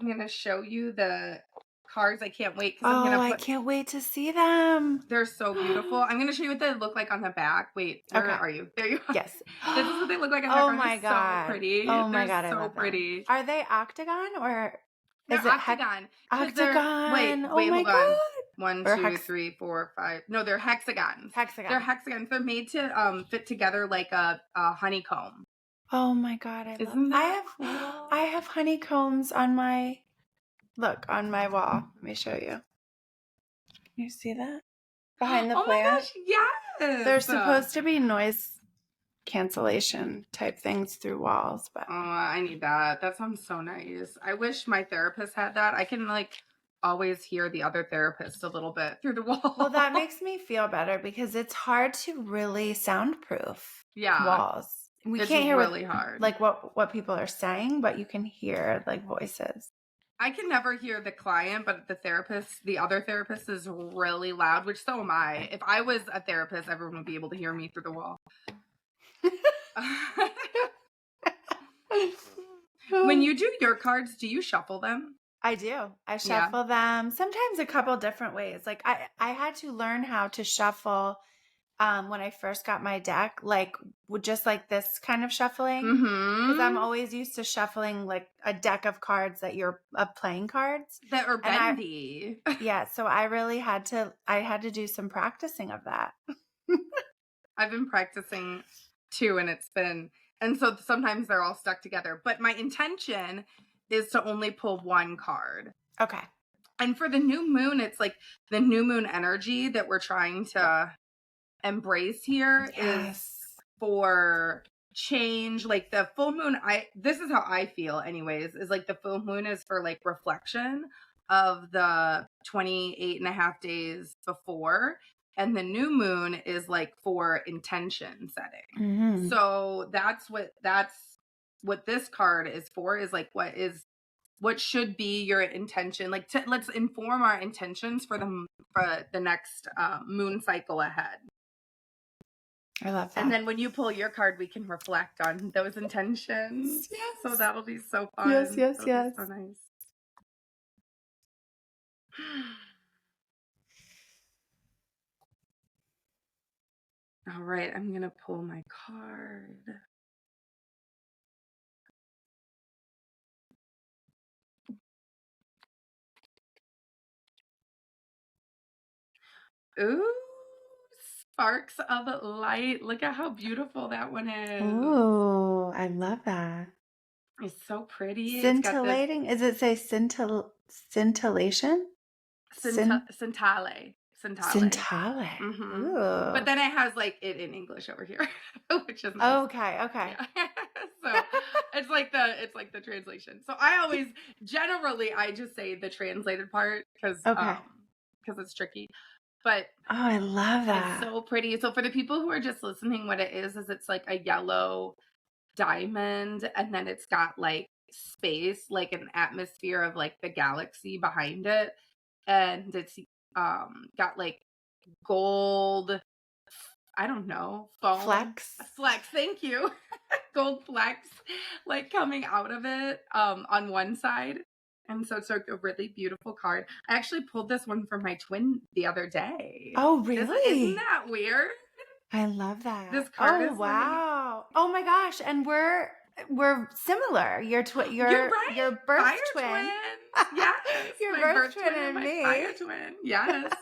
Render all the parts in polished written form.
I'm going to show you the cards. I can't wait because I'm Oh, going I to put. can't wait to see them. They're so beautiful. I'm going to show you what they look like on the back. Wait, where Okay. are you? There you are. Yes. This is what they look like on the Oh back. my They're so God. pretty. Oh my They're God, I so love them. pretty. Are they octagon or They're is it octagon. octagon? Oh Wait, my hold on. God. 1, Or 2, 3, 4, 5. No, they're hexagons. hexagon. They're hexagons. They're made to fit together like a honeycomb. Oh my God, Isn't that cool? I have honeycombs on my wall. Let me show you. Can you see that? Behind the Oh plant. my gosh, yes. They're supposed to be noise cancellation type things through walls, but Oh, I need that. That sounds so nice. I wish my therapist had that. I can always hear the other therapist a little bit through the wall. well, that makes me feel better because it's hard to really soundproof walls. We it's can't hear really hard. what people are saying, but you can hear voices. I can never hear the client, but the other therapist is really loud, which so am I. If I was a therapist, everyone would be able to hear me through the wall. When you do your cards, do you shuffle them? I do. I shuffle them sometimes a couple different ways. I had to learn how to shuffle when I first got my deck, just like this kind of shuffling. Because I'm always used to shuffling a deck of cards that you're playing cards that are bendy. Yeah, so I really had to do some practicing of that. I've been practicing too, and so sometimes they're all stuck together. But my intention is to only pull one card. Okay. And for the new moon, it's the new moon energy that we're trying to embrace here is for change. The full moon, this is how I feel anyways, is the full moon is for reflection of the 28 and a half days before, and the new moon is for intention setting. Mm-hmm. So that's what this card is for, is what should be your intention. Let's inform our intentions for the next moon cycle ahead. I love that. And then when you pull your card, we can reflect on those intentions. Yes. So that'll be so fun. Yes. That'll be so nice. All right, I'm going to pull my card. Ooh, sparks of light. Look at how beautiful that one is. Oh, I love that. It's so pretty. Scintillating? Does it say scintillation? Scintille. Scintille. Mm-hmm. But then it has it in English over here, which is nice. Okay. Yeah. So it's the translation. So I always I just say the translated part because it's tricky. But I love that. It's so pretty. So for the people who are just listening, what it is it's a yellow diamond, and then it's got space, an atmosphere of the galaxy behind it, and it's got gold, I don't know, foam. Flex, thank you. Gold flecks coming out of it on one side. And so it's a really beautiful card. I actually pulled this one from my twin the other day. Oh, really? Isn't that weird? I love that. This card is wow. Oh my gosh. And we're similar. You're right. Your birth fire twin. Yes. Your birth twin and me. Fire twin. Yes.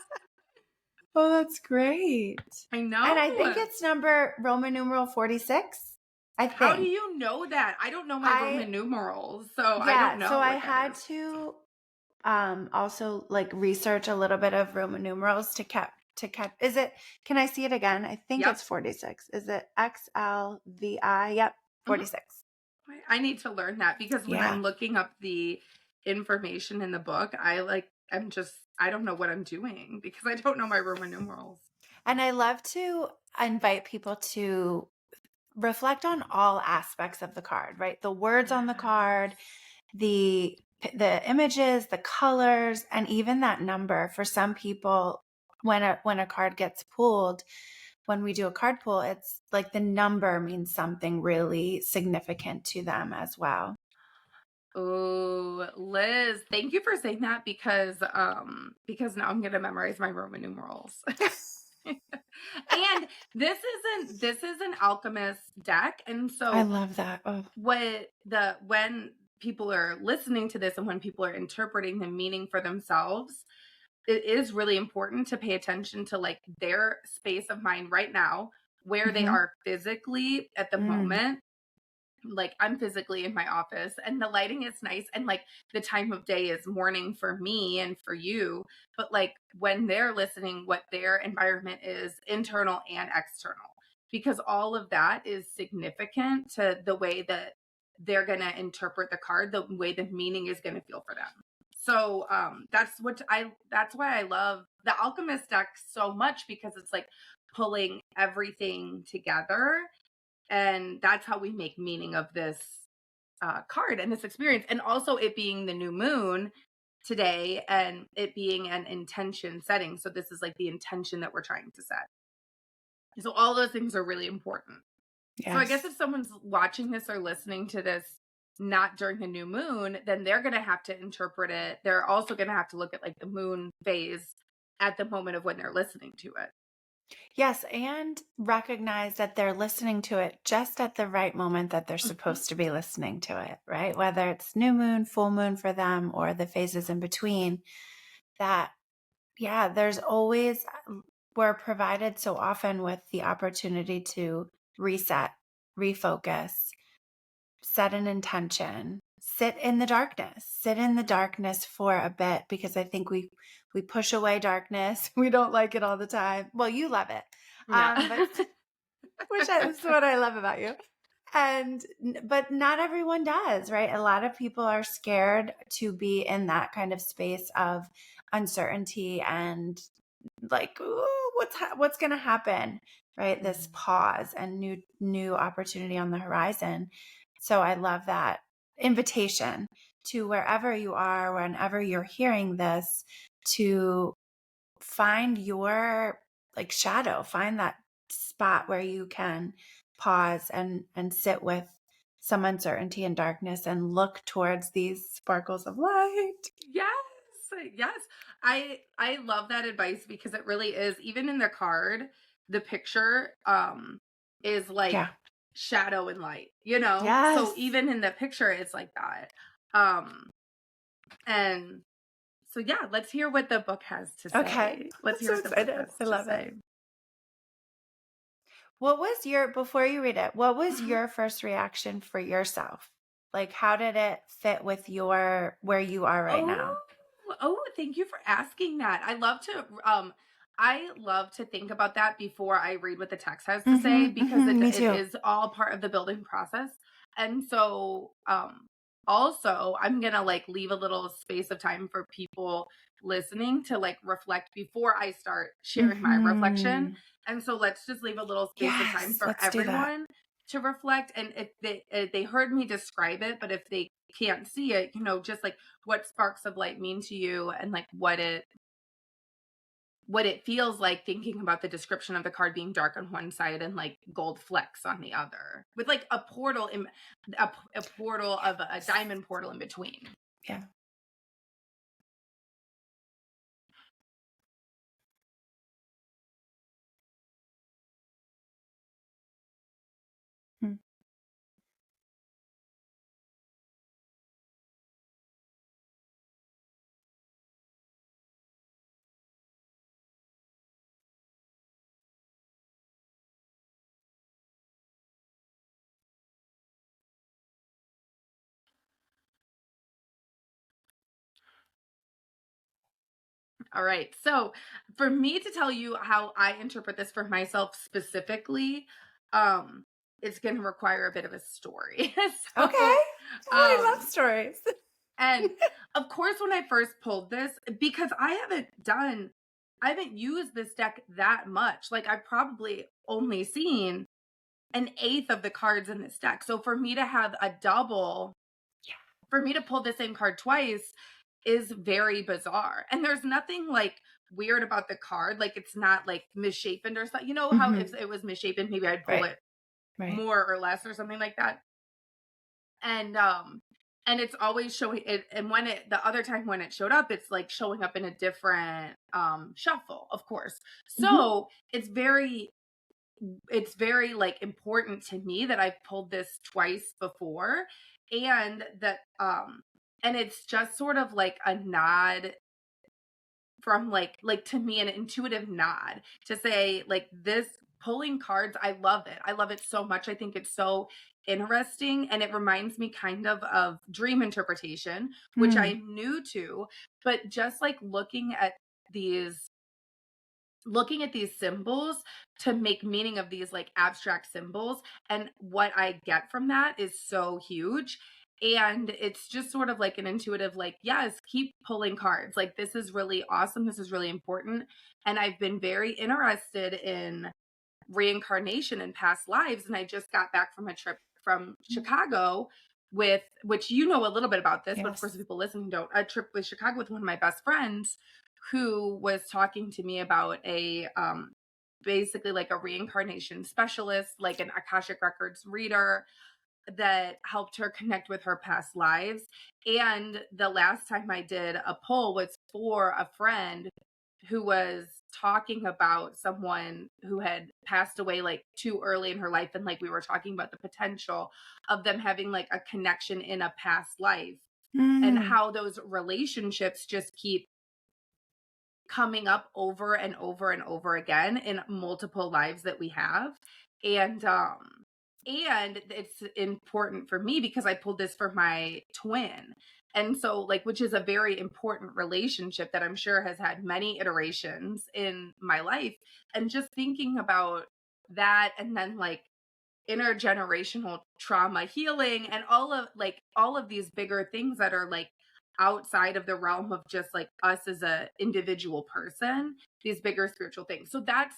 Oh, that's great. I know. And I think it's number Roman numeral 46. I think. How do you know that? I don't know my Roman numerals, so I don't know. So I had to also research a little bit of Roman numerals to catch. Is it? Can I see it again? I think it's 46. Is it XLVI? Yep, 46. Mm-hmm. I need to learn that because when I'm looking up the information in the book, I don't know what I'm doing because I don't know my Roman numerals. And I love to invite people to reflect on all aspects of the card, right? The words on the card, the images, the colors, and even that number. For some people, when a card gets pulled, when we do a card pull, it's the number means something really significant to them as well. Oh, Liz, thank you for saying that because now I'm gonna memorize my Roman numerals. And this is an alchemist deck, and I so love that. Oh, when people are listening to this and when people are interpreting the meaning for themselves, it is really important to pay attention to like their space of mind right now, where they mm-hmm. are physically at the Mm. moment. Like I'm physically in my office and the lighting is nice and like the time of day is morning for me and for you, but like when they're listening, what their environment is, internal and external, because all of that is significant to the way that they're going to interpret the card, the way the meaning is going to feel for them. So that's why I love the alchemist deck so much, because it's like pulling everything together, and that's how we make meaning of this card and this experience, and also it being the new moon today and it being an intention setting. So this is like the intention that we're trying to set. So all those things are really important. So I guess Yes. if someone's watching this or listening to this not during the new moon, then they're going to have to interpret it. They're also going to have to look at like the moon phase at the moment of when they're listening to it. Yes, and recognize that they're listening to it just at the right moment that they're Mhm. supposed to be listening to it, right? Whether it's new moon, full moon for them, or the phases in between, that, yeah, there's always, we're provided so often with the opportunity to reset, refocus, set an intention, sit in the darkness for a bit, because I think we push away darkness. We don't like it all the time. Well, you love it. Yeah. But which is what I love about you. But not everyone does, right? A lot of people are scared to be in that kind of space of uncertainty and like, ooh, what's going to happen, right? This pause and new opportunity on the horizon. So I love that invitation to wherever you are, whenever you're hearing this, to find your like shadow, find that spot where you can pause and sit with some uncertainty and darkness and look towards these sparkles of light. Yes. Yes. I love that advice, because it really is, even in the card, the picture is like Yeah. shadow and light, you know? So Yes. even in the picture it's like that. Um and so yeah, let's hear what the book has to Okay. say. Let's I'm hear so what the book excited. has I to love it. say. What was before you read it, what was Mhm. your first reaction for yourself? Like, how did it fit with where you are right Oh, now? thank you for asking that. I love to think about that before I read what the text has to say, Mm-hmm, because mm-hmm, me it too. is all part of the building process. And so also I'm going to like leave a little space of time for people listening to like reflect before I start sharing my reflection. Mm-hmm. And so let's just leave a little space of time Yes, for let's do that. everyone to reflect. And if they heard me describe it, but if they can't see it, just like what sparks of light mean to you, and like what it feels like thinking about the description of the card being dark on one side and like gold flecks on the other, with like a portal in a portal of a Yes. diamond portal in between. Yeah. Mm. All right, so for me to tell you how I interpret this for myself specifically, um it's going to require a bit of a story. Okay. So Oh, I love um stories. and of course, when I first pulled this, because I haven't used this deck that much. Like I've probably only seen an eighth of the cards in this deck. So for me to have a double, Yeah. for me to pull the same card twice is very bizarre. And there's nothing like weird about the card. Like it's not like misshapen or something. You know how Mm-hmm. if it was misshapen, maybe I'd pull Right. it Right. more or less or something like that. And and it's always showing it, and when it the other time when it showed up, it's like showing up in a different shuffle, of course. Mhm. So it's very like important to me that I've pulled this twice before, and that and it's just sort of like a nod from like to me, an intuitive nod to say like this pulling cards, I love it. I love it so much. I think it's so interesting, and it reminds me kind of dream interpretation, which Mm. I'm new to, but just like these looking at these symbols to make meaning of these like abstract symbols, and what I get from that is so huge. And it's just sort of like an intuitive like, yes, keep pulling cards, like this is really awesome, this is really important. And I've been very interested in reincarnation and past lives, and I just got back from a trip from Chicago with, which you know a little bit about this, but of course Yes. people listening don't, a trip with Chicago with one of my best friends who was talking to me about a basically like a reincarnation specialist, like an Akashic Records reader that helped her connect with her past lives. And the last time I did a poll was for a friend who was talking about someone who had passed away like too early in her life, and like we were talking about the potential of them having like a connection in a past life, and Mm. how those relationships just keep coming up over and over and over again in multiple lives that we have. And it's important for me because I pulled this for my twin. And so like, which is a very important relationship that I'm sure has had many iterations in my life. And just thinking about that, and then like intergenerational trauma healing, and all of these bigger things that are like outside of the realm of just like us as a individual person, these bigger spiritual things. So that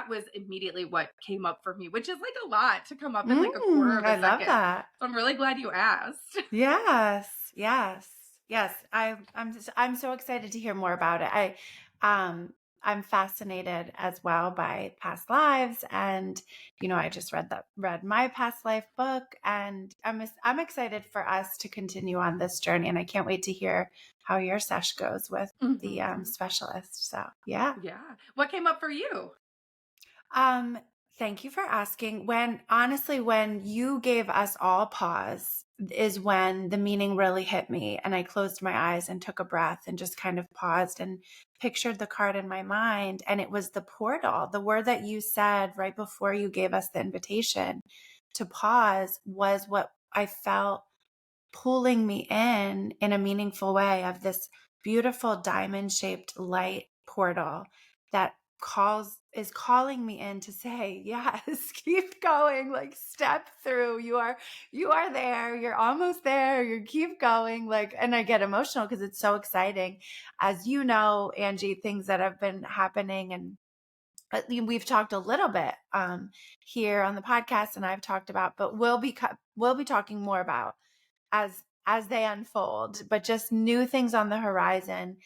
was immediately what came up for me, which is like a lot to come up in like a quarter Mm, of I a love second. that. So I'm really glad you asked. Yes, yes, yes. I'm so excited to hear more about it. Um I'm fascinated as well by past lives, and I just read my past life book, and I'm excited for us to continue on this journey, and I can't wait to hear how your sesh goes with the Mhm. specialist. So, yeah. Yeah, what came up for you? Um, Thank you for asking. When you gave us all pause is when the meaning really hit me. And I closed my eyes and took a breath and just kind of paused and pictured the card in my mind. And it was the portal. The word that you said right before you gave us the invitation to pause was what I felt pulling me in a meaningful way, of this beautiful diamond shaped light portal that calling me in to say, yes, keep going, like step through. You are there, you're almost there, you keep going. Like, and I get emotional because it's so exciting. As you know, Angie, things that have been happening, and we've talked a little bit here on the podcast, and I've talked about, but we'll be talking more about as they unfold, but just new things on the horizon.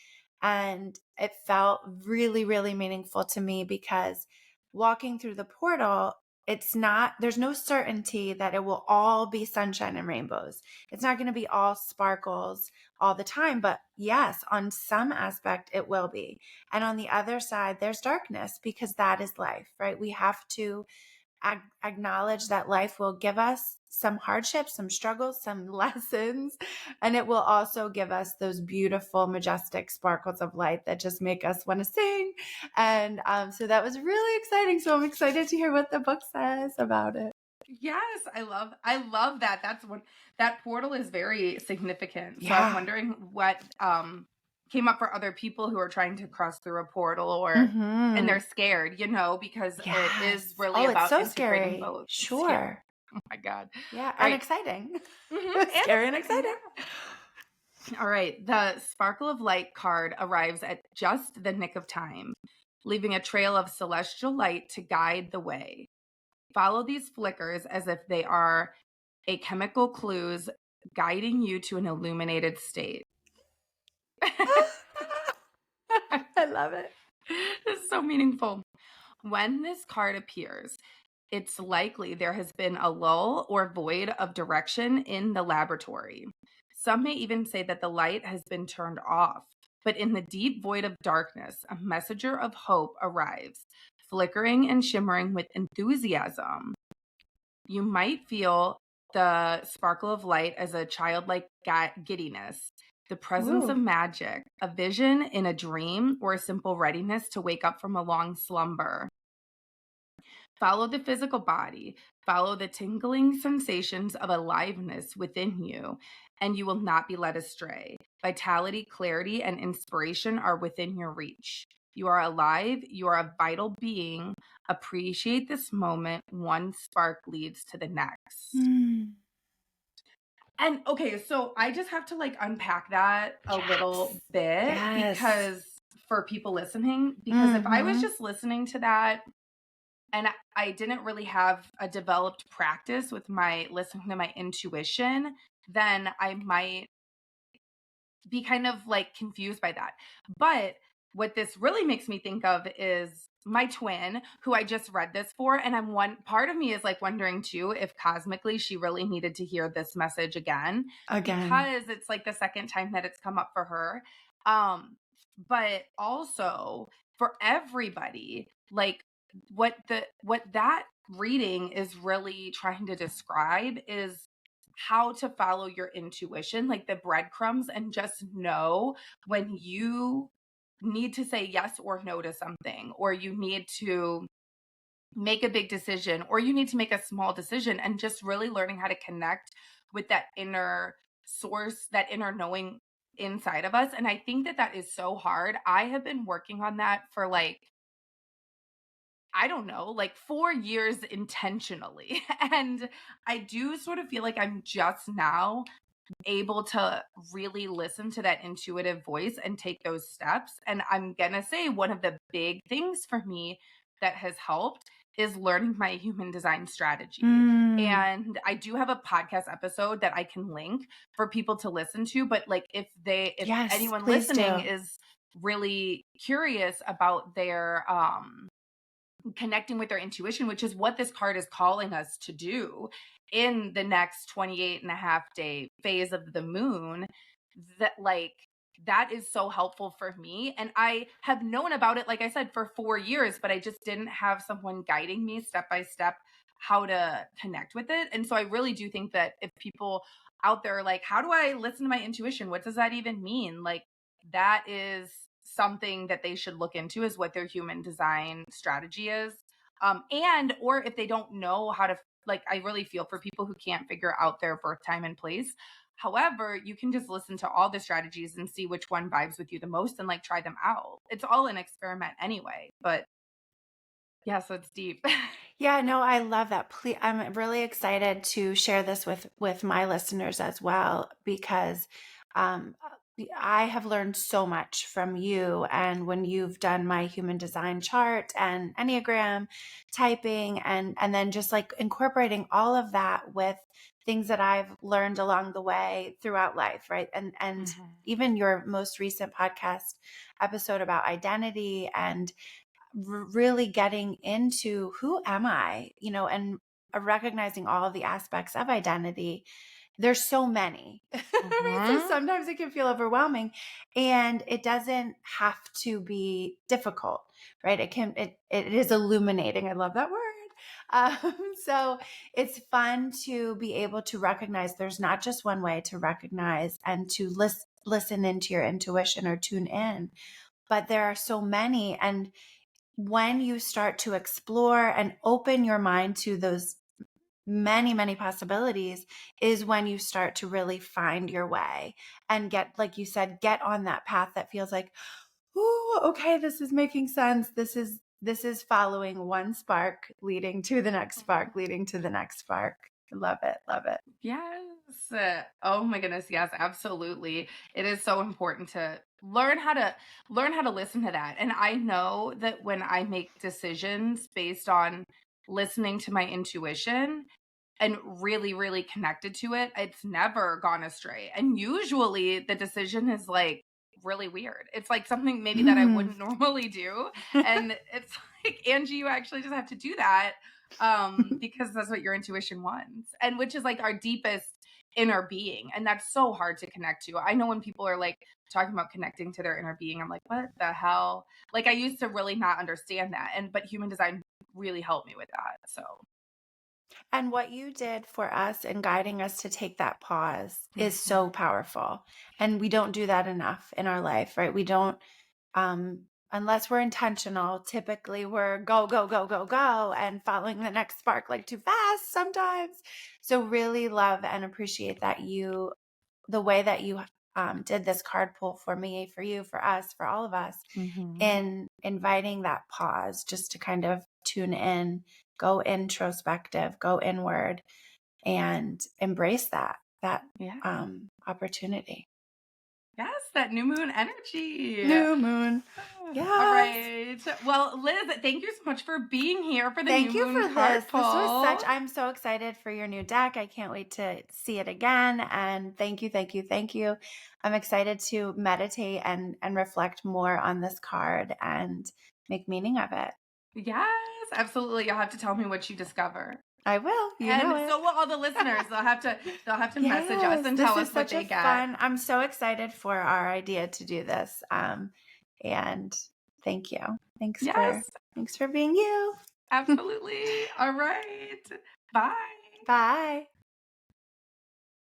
And it felt really, really meaningful to me because walking through the portal, there's no certainty that it will all be sunshine and rainbows. It's not going to be all sparkles all the time, but yes, on some aspect it will be. And on the other side, there's darkness, because that is life, right? We have to acknowledge that life will give us some hardships, some struggles, some lessons, and it will also give us those beautiful, majestic sparkles of light that just make us want to sing. And so that was really exciting. So I'm excited to hear what the book says about it. Yes, I love that. That's one, that portal is very significant. So I'm Yeah. wondering what came up for other people who are trying to cross through a portal, or and Hmm. they're scared, because it is Yes. really Oh, it's about so integrating scary. both. It's scary. Sure. Oh my God. Yeah. All And right. exciting. And Scary and exciting. exciting. Yeah. All right. The Sparkle of Light card arrives at just the nick of time, leaving a trail of celestial light to guide the way. Follow these flickers as if they are a chemical clues guiding you to an illuminated state. I love it. This is so meaningful. When this card appears, it's likely there has been a lull or void of direction in the laboratory. Some may even say that the light has been turned off. But in the deep void of darkness, a messenger of hope arrives, flickering and shimmering with enthusiasm. You might feel the sparkle of light as a childlike giddiness, the presence of Ooh. magic, a vision in a dream, or a simple readiness to wake up from a long slumber. Follow the physical body, follow the tingling sensations of aliveness within you, and you will not be led astray. Vitality, clarity, and inspiration are within your reach. You are alive, you are a vital being. Appreciate this moment. One spark leads to the next. Mm. And okay, so I just have to like unpack that a little Yes. bit Yes. because for people listening, because if I was Mm-hmm. just listening to that and I didn't really have a developed practice with my listening to my intuition, then I might be kind of like confused by that. But what this really makes me think of is my twin, who I just read this for. And I'm one part of me is like wondering too if cosmically she really needed to hear this message again, Again. because it's like the second time that it's come up for her. Um, but also for everybody, like what that reading is really trying to describe is how to follow your intuition, like the breadcrumbs, and just know when you need to say yes or no to something, or you need to make a big decision, or you need to make a small decision, and just really learning how to connect with that inner source, that inner knowing inside of us. And I think that that is so hard. I have been working on that for like, I don't know, like 4 years intentionally. And I do sort of feel like I'm just now able to really listen to that intuitive voice and take those steps. And I'm going to say one of the big things for me that has helped is learning my human design strategy. Mm. And I do have a podcast episode that I can link for people to listen to, but like if Yes, anyone please listening do. is really curious about their connecting with their intuition, which is what this card is calling us to do in the next 28 and a half day phase of the moon, that like that is so helpful for me. And I have known about it, like I said, for 4 years, but I just didn't have someone guiding me step by step how to connect with it. And so I really do think that if people out there are like, how do I listen to my intuition, what does that even mean, like that is something that they should look into, is what their human design strategy is. And or if they don't know how to, like, I really feel for people who can't figure out their birth time and place. However, you can just listen to all the strategies and see which one vibes with you the most and like try them out. It's all an experiment anyway. But yeah, so it's deep. Yeah, no, I love that. Please, I'm really excited to share this with my listeners as well because um, I have learned so much from you. And when you've done my human design chart and Enneagram typing, and then just like incorporating all of that with things that I've learned along the way throughout life, right? And Mhm. even your most recent podcast episode about identity and really getting into who am I, and recognizing all of the aspects of identity. There's so many. So Mhm. sometimes it can feel overwhelming and it doesn't have to be difficult, right? It is illuminating. I love that word. So it's fun to be able to recognize there's not just one way to recognize and to listen into your intuition or tune in, but there are so many. And when you start to explore and open your mind to those many, many possibilities is when you start to really find your way and get, like you said, get on that path that feels like, oh, okay, this is making sense. This is following one spark leading to the next spark, leading to the next spark. Love it. Love it. Yes. Oh my goodness, yes, absolutely. It is so important to learn how to listen to that. And I know that when I make decisions based on listening to my intuition and really really connected to it, it's never gone astray. And usually the decision is like really weird. It's like something maybe that I Mm. wouldn't normally do, and it's like, Angie, you actually just have to do that because that's what your intuition wants, and which is like our deepest inner being. And that's so hard to connect to. I know when people are like talking about connecting to their inner being, I'm like, what the hell? Like I used to really not understand that. But human design really helped me with that. So And what you did for us in guiding us to take that pause is Mhm. so powerful. And we don't do that enough in our life, right? We don't, unless we're intentional, typically we're go, go, go, go, go, and following the next spark like too fast sometimes. So really love and appreciate that the way that you did this card pull for me, for you, for us, for all of us, in inviting that pause just to kind of tune in, go introspective, go inward, and embrace that Yeah. opportunity. Yes, that new moon energy. New moon. All Yes. right. Well, Liz, thank you so much for being here for the new Thank you moon for card this. This was pull. I'm so excited for your new deck. I can't wait to see it again. And thank you, thank you, thank you. I'm excited to meditate and reflect more on this card and make meaning of it. Yes, absolutely. You'll have to tell me what you discover. I will. You know And it. so will all the listeners. They'll have to message us Yes, and this tell is us what such a they get. fun. I'm so excited for our idea to do this. And thank you. Yes, Thanks for being you. absolutely. All right. Bye. Bye.